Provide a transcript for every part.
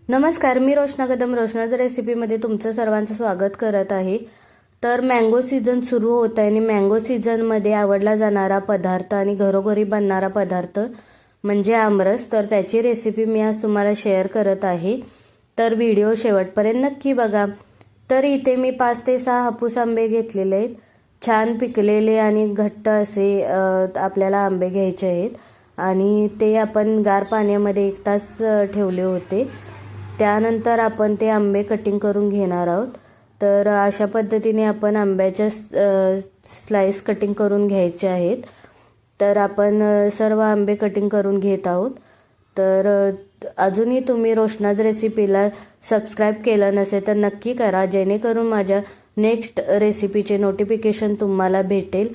नमस्कार, मी रोशना कदम रोशनाज रेसिपीमध्ये तुमचं सर्वांचं स्वागत करत आहे। तर मँगो सीझन सुरू होत आहे आणि मँगो सीझनमध्ये आवडला जाणारा पदार्थ आणि घरोघरी बनणारा पदार्थ म्हणजे आमरस। तर त्याची रेसिपी मी आज तुम्हाला शेअर करत आहे, तर व्हिडिओ शेवटपर्यंत नक्की बघा। तर इथे मी 5 ते 6 हापूस आंबे घेतलेले आहेत, छान पिकलेले आणि घट्ट असे आपल्याला आंबे घ्यायचे आहेत आणि ते आपण गार पाण्यामध्ये 1 तास ठेवले होते। त्यानंतर आपण ते आंबे कटिंग करून घेणार आहोत। तर अशा पद्धतीने आपण आंब्याचे स्लाइस कटिंग करून घ्यायचे आहेत। तर आपण सर्व आंबे कटिंग करून घेत आहोत। तर अजूनही तुम्ही रोशनाज रेसिपीला सबस्क्राइब केलं नसेल तर नक्की करा, जेणेकरून माझ्या नेक्स्ट रेसिपीचे नोटिफिकेशन तुम्हाला भेटेल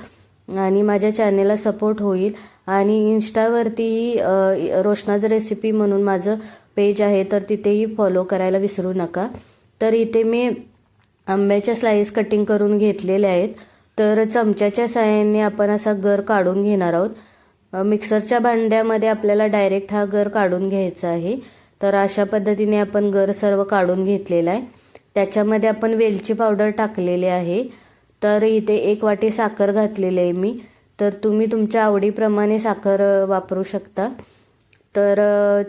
आणि माझ्या चॅनेलला सपोर्ट होईल। आणि इंस्टावरतीही रोशनाज रेसिपी म्हणून माझं पेज आहे, तर तिथेही फॉलो करायला विसरू नका। तर इथे मी आंब्याच्या स्लाइस कटिंग करून घेतलेले आहेत। तर चमच्याच्या साहाय्याने आपण असा गर काढून घेणार आहोत। मिक्सरच्या भांड्यामध्ये आपल्याला डायरेक्ट हा गर काढून घ्यायचा आहे। तर अशा पद्धतीने आपण गर सर्व काढून घेतलेला आहे। त्याच्यामध्ये आपण वेलची पावडर टाकलेली आहे। तर इथे 1 वाटी साखर घातलेली आहे मी, तर तुम्ही तुमच्या आवडीप्रमाणे साखर वापरू शकता। तर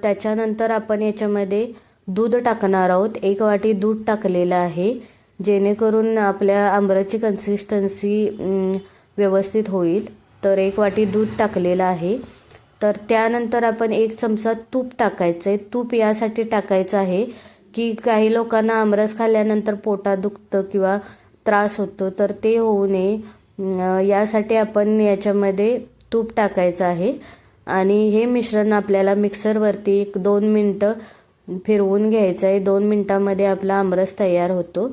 त्याच्यानंतर आपण याच्यामध्ये दूध टाकणार आहोत। 1 वाटी दूध टाकलेलं आहे, जेणेकरून आपल्या आंबराची कन्सिस्टन्सी व्यवस्थित होईल। तर 1 वाटी दूध टाकलेलं आहे। तर त्यानंतर आपण 1 चमचा तूप टाकायचं आहे। तूप यासाठी टाकायचं आहे की काही लोकांना आमरस खाल्ल्यानंतर पोटात दुखतं किंवा त्रास होतो, तर ते होऊ नये यासाठी आपण याच्यामध्ये तूप टाकायचं आहे। आणि हे मिश्रण आपल्याला मिक्सरवरती 1-2 मिनिटं फिरवून घ्यायचं आहे। 2 मिनिटांमध्ये आपला आमरस तयार होतो।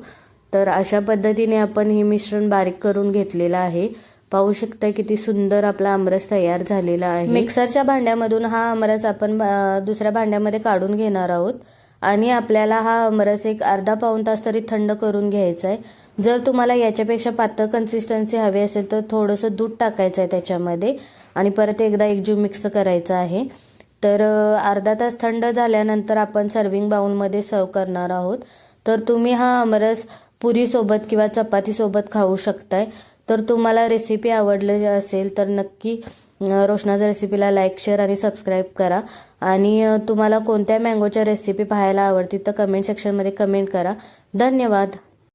तर अशा पद्धतीने आपण हे मिश्रण बारीक करून घेतलेलं आहे। पाहू शकता किती सुंदर आपला आमरस तयार झालेला आहे। मिक्सरच्या भांड्यामधून हा आमरस आपण दुसऱ्या भांड्यामध्ये काढून घेणार आहोत आणि आपल्याला हा आमरस एक अर्धा पाऊण तास तरी थंड करून घ्यायचा आहे। जर तुम्हाला याच्यापेक्षा पातळ कन्सिस्टन्सी हवी असेल तर थोडंसं दूध टाकायचं आहे त्याच्यामध्ये आणि परत एकदा एकजीव मिक्स करायचा आहे। तर अर्धा तास थंड झाल्यानंतर आपण सर्विंग बाउलमध्ये सर्व करणार आहोत। तर तुम्ही हा आमरस पुरी सोबत किंवा चपाती सोबत खाऊ शकताय। तर तुम्हाला रेसिपी आवडली असेल तर नक्की रोशनाज रेसिपीला लाईक, शेअर आणि सबस्क्राइब करा। आणि तुम्हाला कोणत्या मँगोच्या रेसिपी पाहायला आवडतील तर कमेंट सेक्शनमध्ये कमेंट करा। धन्यवाद।